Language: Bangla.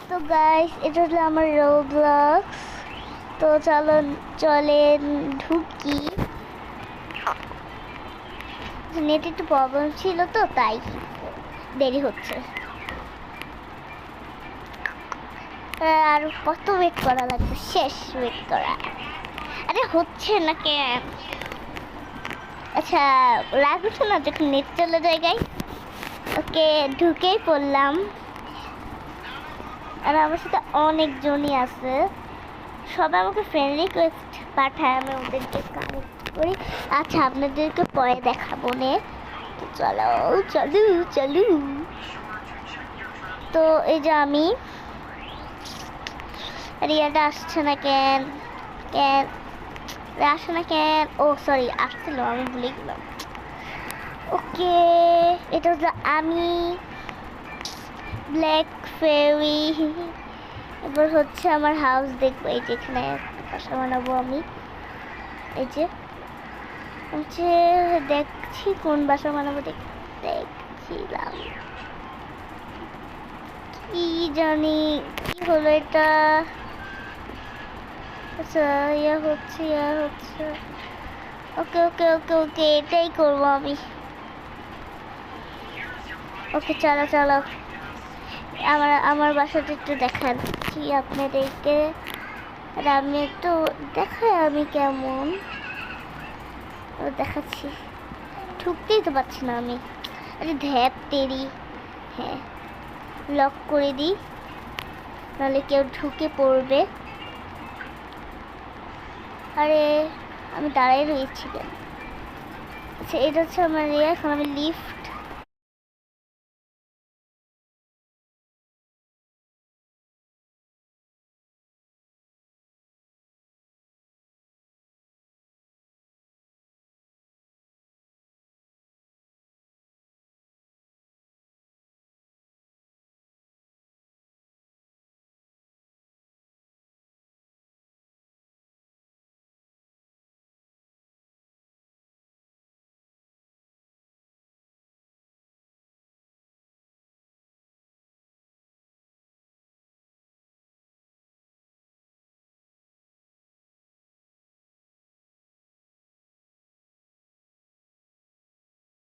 তো গাইস, এটা হলো আমার রোবলক্স। তো চলেন ঢুকি। নেট একটু প্রবলেম ছিল তো তাই দেরি হচ্ছে। আর কত ওয়েট করা লাগবে? শেষ ওয়েট করা। আরে হচ্ছে না কেন? আচ্ছা, লাগছে না যখন নেট চলে যায় গাইস। ওকে, ঢুকেই পড়লাম। আর আমার সাথে অনেকজনই আছে, সবাই আমাকে ফ্রেন্ড রিকোয়েস্ট পাঠায়, আমি ওদেরকে কানেক্ট করি। আচ্ছা, আপনাদেরকে পরে দেখাবো নে। তো চলু। তো এই যে আমি, রিয়াটা আসছে না কেন? আসে না কেন? ও সরি, আসছিল, আমি ভুলে গেলাম। ওকে, এটা হচ্ছে আমি, ব্ল্যাক ফেরি। এবার হচ্ছে আমার হাউস দেখবো। এই যে এখানে বাসা বানাবো আমি। এই যে দেখছি কোন বাসা বানাবো, দেখছিলাম। কি জানি কি হলো এটা। আচ্ছা, ইয়া হচ্ছে। ওকে ওকে ওকে ওকে, এটাই করবো আমি। ওকে, চলো আমার বাসাটা একটু দেখাচ্ছি আপনাদেরকে। আর আমি একটু দেখাই আমি কেমন দেখাচ্ছি। ঢুকতেই তো পারছি না আমি। আরে ধ্যাপ তেরি। হ্যাঁ, লক করে দিই, নাহলে কেউ ঢুকে পড়বে। আরে আমি দাঁড়াই রয়েছি কেন? আচ্ছা, এটা হচ্ছে আমার এখন আমি লিফট